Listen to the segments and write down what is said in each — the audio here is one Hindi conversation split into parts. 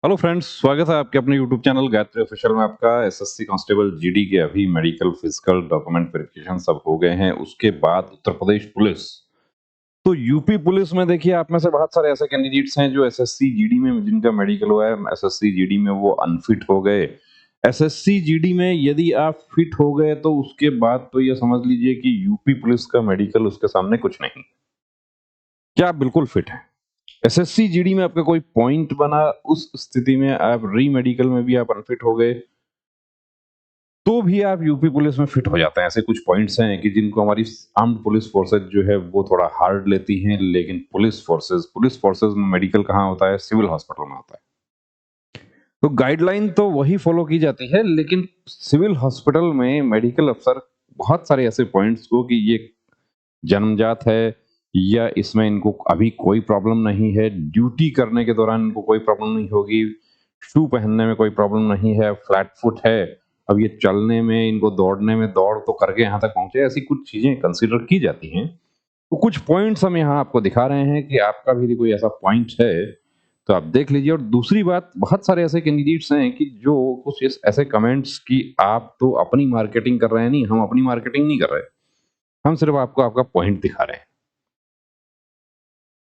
हेलो फ्रेंड्स, स्वागत है आपके अपने यूट्यूब चैनल गायत्री ऑफिशियल में। आपका एसएससी कांस्टेबल जीडी के अभी मेडिकल, फिजिकल, डॉक्यूमेंट वेरिफिकेशन सब हो गए हैं। उसके बाद उत्तर प्रदेश पुलिस, तो यूपी पुलिस में देखिए, आप में से बहुत सारे ऐसे कैंडिडेट्स हैं जो एसएससी जीडी में जिनका मेडिकल हुआ है, एसएससी जीडी में वो अनफिट हो गए। एसएससी जीडी में यदि आप फिट हो गए तो उसके बाद तो ये समझ लीजिए कि यूपी पुलिस का मेडिकल उसके सामने कुछ नहीं। क्या आप बिल्कुल फिट हैं? एसएससी जीडी में आपका कोई पॉइंट बना, उस स्थिति में आप री मेडिकल में भी आप अनफिट हो गए, तो भी आप यूपी पुलिस में फिट हो जाते हैं। ऐसे कुछ पॉइंट्स हैं कि जिनको हमारी आर्म्ड पुलिस फोर्सेज जो है वो थोड़ा हार्ड लेती हैं, लेकिन पुलिस फोर्सेज में मेडिकल कहाँ होता है? सिविल हॉस्पिटल में होता है। तो गाइडलाइन तो वही फॉलो की जाती है, लेकिन सिविल हॉस्पिटल में मेडिकल अफसर बहुत सारे ऐसे पॉइंट्स को कि ये जन्मजात है या इसमें इनको अभी कोई प्रॉब्लम नहीं है, ड्यूटी करने के दौरान इनको कोई प्रॉब्लम नहीं होगी, शू पहनने में कोई प्रॉब्लम नहीं है, फ्लैट फुट है, अब ये चलने में, इनको दौड़ने में, दौड़ तो करके यहाँ तक पहुंचे, ऐसी कुछ चीजें कंसीडर की जाती हैं। तो कुछ पॉइंट्स हम यहाँ आपको दिखा रहे हैं कि आपका भी कोई ऐसा पॉइंट है तो आप देख लीजिए। और दूसरी बात, बहुत सारे ऐसे कैंडिडेट्स हैं कि जो कुछ ऐसे कमेंट्स कि आप तो अपनी मार्केटिंग कर रहे हैं। नहीं, हम अपनी मार्केटिंग नहीं कर रहे, हम सिर्फ आपको आपका पॉइंट दिखा रहे हैं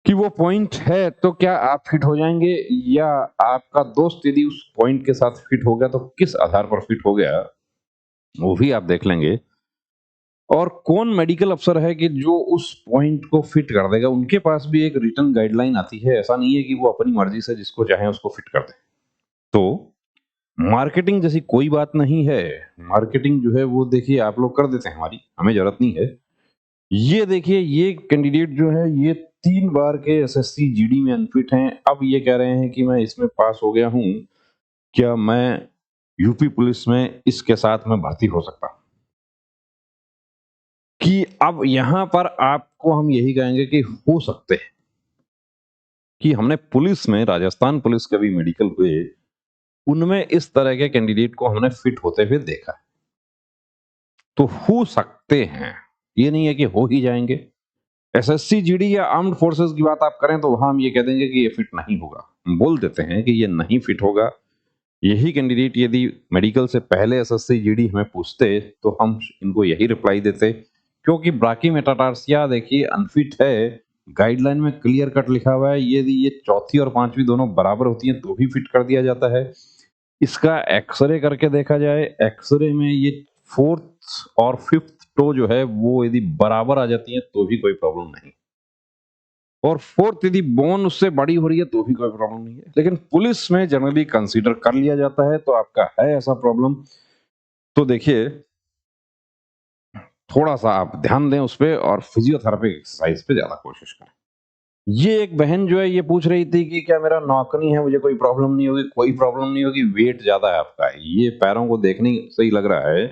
कि वो पॉइंट है तो क्या आप फिट हो जाएंगे, या आपका दोस्त यदि उस पॉइंट के साथ फिट हो गया तो किस आधार पर फिट हो गया, वो भी आप देख लेंगे। और कौन मेडिकल अफसर है कि जो उस पॉइंट को फिट कर देगा। उनके पास भी एक रिटन गाइडलाइन आती है, ऐसा नहीं है कि वो अपनी मर्जी से जिसको चाहे उसको फिट कर दे। तो मार्केटिंग जैसी कोई बात नहीं है। मार्केटिंग जो है वो देखिए आप लोग कर देते हैं, हमारी हमें जरूरत नहीं है। ये देखिए, ये कैंडिडेट जो है ये 3 बार के एसएससी जीडी में अनफिट हैं। अब ये कह रहे हैं कि मैं इसमें पास हो गया हूँ, क्या मैं यूपी पुलिस में इसके साथ मैं भर्ती हो सकता हूँ? कि अब यहाँ पर आपको हम यही कहेंगे कि हो सकते हैं कि हमने पुलिस में, राजस्थान पुलिस के भी मेडिकल हुए, उनमें इस तरह के कैंडिडेट को हमने फिट होते हुए देखा है। तो हो सकते हैं, ये नहीं है कि हो ही जाएंगे। एसएससी जीडी या आर्म्ड फोर्सेस की बात आप करें तो वहां हम ये कह देंगे कि ये फिट नहीं होगा, हम बोल देते हैं कि ये नहीं फिट होगा। यही कैंडिडेट यदि मेडिकल से पहले एसएससी जीडी हमें पूछते तो हम इनको यही रिप्लाई देते, क्योंकि ब्राकी मेटाटार्सिया देखिए अनफिट है। गाइडलाइन में क्लियर कट लिखा हुआ है, यदि ये चौथी और पांचवी दोनों बराबर होती हैं तो भी फिट कर दिया जाता है। इसका एक्सरे करके देखा जाए, एक्सरे में ये फोर्थ और फिफ्थ टो जो है वो यदि बराबर आ जाती है तो भी कोई प्रॉब्लम नहीं, और फोर्थ यदि बोन उससे बड़ी हो रही है तो भी कोई प्रॉब्लम नहीं है। लेकिन पुलिस में जनरली कंसीडर कर लिया जाता है। तो आपका है ऐसा प्रॉब्लम, तो देखिए थोड़ा सा आप ध्यान दें उस पे, और फिजियोथेरेपी एक्सरसाइज पे ज्यादा कोशिश करें। ये एक बहन जो है ये पूछ रही थी कि क्या मेरा नौकनी है, मुझे कोई प्रॉब्लम नहीं होगी? कोई प्रॉब्लम नहीं होगी, वेट ज्यादा है आपका, ये पैरों को देखने से ही लग रहा है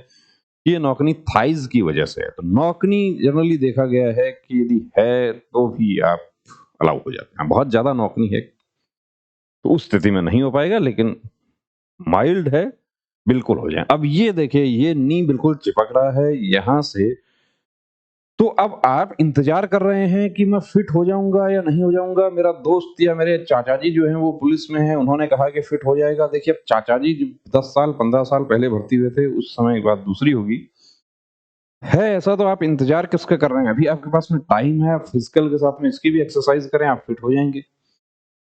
कि ये नौकनी थाइज की वजह से है। तो नौकनी जनरली देखा गया है कि यदि है तो भी आप अलाउ हो जाते हैं। बहुत ज्यादा नौकनी है तो उस स्थिति में नहीं हो पाएगा, लेकिन माइल्ड है, बिल्कुल हो जाए। अब ये देखिए, ये नी बिल्कुल चिपक रहा है यहां से। तो अब आप इंतजार कर रहे हैं कि मैं फिट हो जाऊंगा या नहीं हो जाऊंगा। मेरा दोस्त या मेरे चाचा जी जो हैं वो पुलिस में हैं, उन्होंने कहा कि फिट हो जाएगा। देखिए, अब चाचा जी 10 साल 15 साल पहले भर्ती हुए थे, उस समय की बात दूसरी होगी। है ऐसा तो आप इंतजार किसका कर रहे हैं? अभी आपके पास में टाइम है, आप फिजिकल के साथ में इसकी भी एक्सरसाइज करें, आप फिट हो जाएंगे।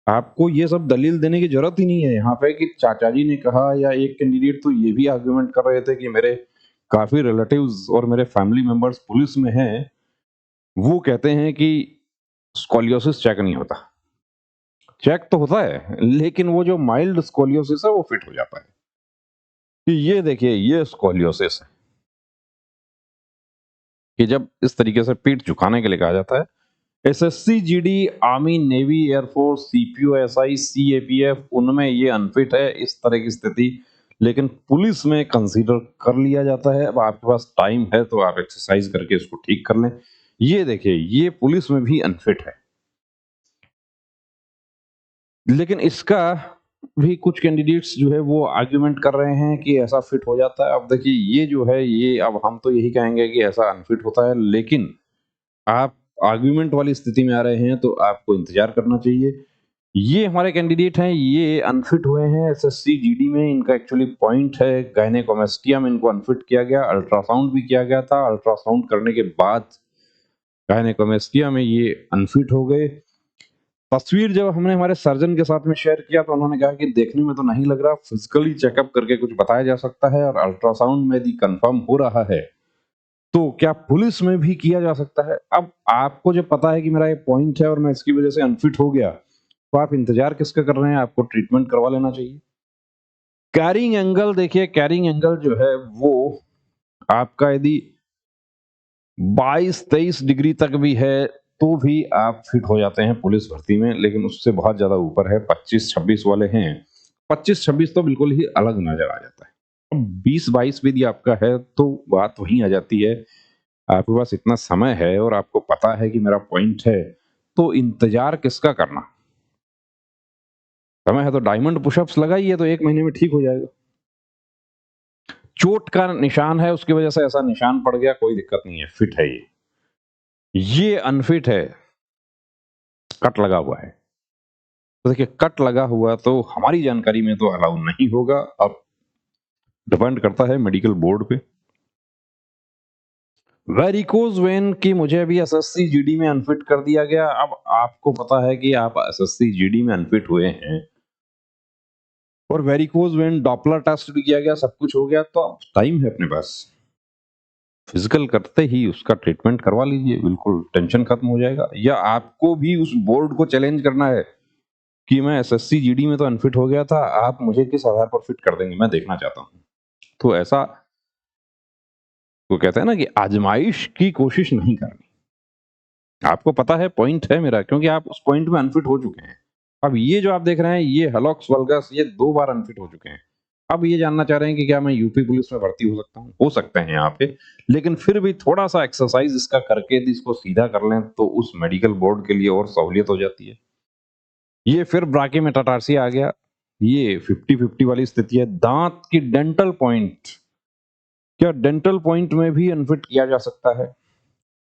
आपको ये सब दलील देने की जरूरत ही नहीं है यहाँ पे कि चाचा जी ने कहा, या एक कैंडिडेट तो ये भी आर्गुमेंट कर रहे थे कि मेरे काफी रिलेटिव्स और मेरे फैमिली मेंबर्स पुलिस में हैं, वो कहते हैं कि स्कोलियोसिस चेक नहीं होता। चेक तो होता है, लेकिन वो जो माइल्ड स्कोलियोसिस है वो फिट हो जाता है। कि ये देखिए, ये स्कोलियोसिस है कि जब इस तरीके से पीठ झुकाने के लिए कहा जाता है। SSC GD, army, navy, air force, CPO, SI, CAPF, उनमें ये अनफिट है इस तरह की स्थिति, लेकिन पुलिस में कंसीडर कर लिया जाता है। अब आपके पास टाइम है तो आप एक्सरसाइज करके इसको ठीक कर लें। ये देखिए, ये पुलिस में भी अनफिट है, लेकिन इसका भी कुछ कैंडिडेट्स जो है वो आर्ग्यूमेंट कर रहे हैं कि ऐसा फिट हो जाता है। अब देखिए, ये जो है ये, अब हम तो यही कहेंगे कि ऐसा अनफिट होता है, लेकिन आप आर्ग्यूमेंट वाली स्थिति में आ रहे हैं तो आपको इंतजार करना चाहिए। ये हमारे कैंडिडेट हैं, ये अनफिट हुए हैं एसएससी जीडी में। इनका एक्चुअली पॉइंट है गायनेकोमेस्टिया में इनको अनफिट किया गया, अल्ट्रासाउंड भी किया गया था। अल्ट्रासाउंड करने के बाद गायनेकोमेस्टिया में ये अनफिट हो गए। तस्वीर जब हमने हमारे सर्जन के साथ में शेयर किया तो उन्होंने कहा कि देखने में तो नहीं लग रहा, फिजिकली चेकअप करके कुछ बताया जा सकता है, और अल्ट्रासाउंड में यदि कंफर्म हो रहा है तो क्या पुलिस में भी किया जा सकता है। अब आपको जब पता है कि मेरा ये पॉइंट है और मैं इसकी वजह से अनफिट हो गया, तो आप इंतजार किसका कर रहे हैं, आपको ट्रीटमेंट करवा लेना चाहिए। कैरिंग एंगल देखिए, कैरिंग एंगल जो है वो आपका यदि 22-23 डिग्री तक भी है तो भी आप फिट हो जाते हैं पुलिस भर्ती में, लेकिन उससे बहुत ज्यादा ऊपर है, 25-26 वाले हैं। 25-26 तो बिल्कुल ही अलग नजर आ जाता है। अब 20-22 भी यदि आपका है तो बात वहीं आ जाती है, आपके पास इतना समय है और आपको पता है कि मेरा पॉइंट है, तो इंतजार किसका करना। समय है तो डायमंड पुशअप्स लगाइए, तो 1 महीने में ठीक हो जाएगा। चोट का निशान है, उसकी वजह से ऐसा निशान पड़ गया, कोई दिक्कत नहीं है, फिट है ये अनफिट है, कट लगा हुआ है। तो देखिए, कट लगा हुआ तो हमारी जानकारी में तो अलाउ नहीं होगा, अब डिपेंड करता है मेडिकल बोर्ड पे। वेरिकोज वेन की मुझे अभी एसएससी जीडी में अनफिट कर दिया गया। अब आपको पता है कि आप एसएससी जीडी में अनफिट हुए हैं और वेरिकोज वेन डॉपलर टेस्ट भी किया गया, सब कुछ हो गया, तो अब टाइम है अपने पास, फिजिकल करते ही उसका ट्रीटमेंट करवा लीजिए, बिल्कुल टेंशन खत्म हो जाएगा। या आपको भी उस बोर्ड को चैलेंज करना है कि मैं एसएससी जीडी में तो अनफिट हो गया था, आप मुझे किस आधार पर फिट कर देंगे, मैं देखना चाहता हूं। तो ऐसा वो कहते हैं ना कि आजमाइश की कोशिश नहीं करनी। आपको पता है पॉइंट है मेरा, क्योंकि आप उस पॉइंट में अनफिट हो चुके हैं। अब ये जो आप देख रहे हैं, ये हेलॉक्स वल्गस, ये 2 बार अनफिट हो चुके हैं। अब ये जानना चाह रहे हैं कि क्या मैं यूपी पुलिस में भर्ती हो सकता हूँ? हो सकते हैं यहाँ पे, लेकिन फिर भी थोड़ा-सा एक्सरसाइज इसका करके यदि इसको सीधा कर लें तो उस मेडिकल बोर्ड के लिए और सहूलियत हो जाती है। ये फिर ब्राकियोमेटाटार्सिया आ गया, ये 50-50 वाली स्थिति है। दांत की डेंटल पॉइंट, क्या डेंटल पॉइंट में भी अनफिट किया जा सकता है?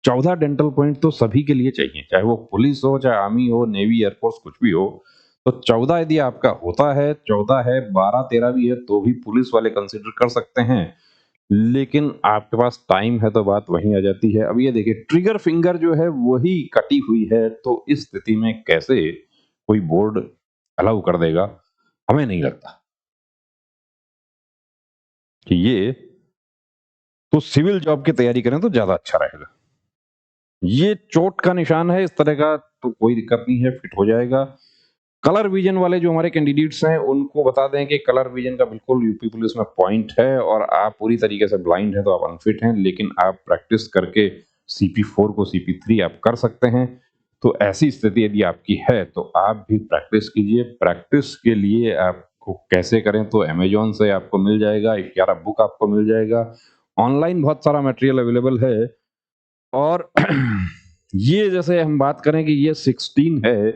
14 डेंटल पॉइंट तो सभी के लिए चाहिए, चाहे वो पुलिस हो, चाहे आर्मी हो, नेवी, एयरफोर्स, कुछ भी हो। तो 14 यदि आपका होता है, 14 है, 12-13 भी है, तो भी पुलिस वाले कंसिडर कर सकते हैं। लेकिन आपके पास टाइम है तो बात वहीं आ जाती है। अब ये देखिए, ट्रिगर फिंगर जो है वही कटी हुई है, तो इस स्थिति में कैसे कोई बोर्ड अलाउ कर देगा? हमें नहीं लगता कि ये, तो सिविल जॉब की तैयारी करें तो ज्यादा अच्छा रहेगा। ये चोट का निशान है इस तरह का, तो कोई दिक्कत नहीं है, फिट हो जाएगा। कलर विजन वाले जो हमारे कैंडिडेट्स हैं, उनको बता दें कि कलर विजन का बिल्कुल यूपी पुलिस में पॉइंट है, और आप पूरी तरीके से ब्लाइंड हैं तो आप अनफिट हैं, लेकिन आप प्रैक्टिस करके CP4 को CP3 आप कर सकते हैं। तो ऐसी स्थिति यदि आपकी है तो आप भी प्रैक्टिस कीजिए। प्रैक्टिस के लिए आपको कैसे करें, तो अमेज़न से आपको मिल जाएगा, 11 बुक आपको मिल जाएगा। ऑनलाइन बहुत सारा मटेरियल अवेलेबल है, और ये जैसे हम बात करें कि ये 16 है,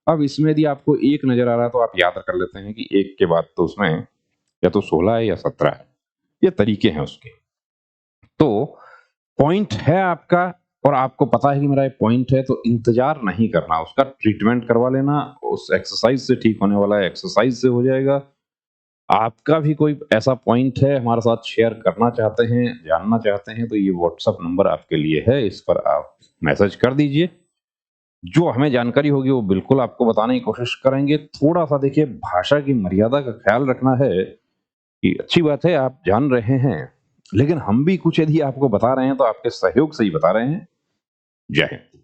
अब इसमें यदि आपको 1 नज़र आ रहा है तो आप याद कर लेते हैं कि 1 के बाद तो उसमें या तो 16 है या 17 है। ये तरीके हैं उसके। तो पॉइंट है आपका और आपको पता है कि मेरा ये पॉइंट है, तो इंतज़ार नहीं करना, उसका ट्रीटमेंट करवा लेना। उस एक्सरसाइज़ से ठीक होने वाला है, एक्सरसाइज़ से हो जाएगा। आपका भी कोई ऐसा पॉइंट है हमारे साथ शेयर करना चाहते हैं, जानना चाहते हैं, तो ये व्हाट्सएप नंबर आपके लिए है, इस पर आप मैसेज कर दीजिए। जो हमें जानकारी होगी वो बिल्कुल आपको बताने की कोशिश करेंगे। थोड़ा-सा देखिए, भाषा की मर्यादा का ख्याल रखना है कि अच्छी बात है आप जान रहे हैं, लेकिन हम भी कुछ यदि आपको बता रहे हैं तो आपके सहयोग से ही बता रहे हैं। जय हिंद।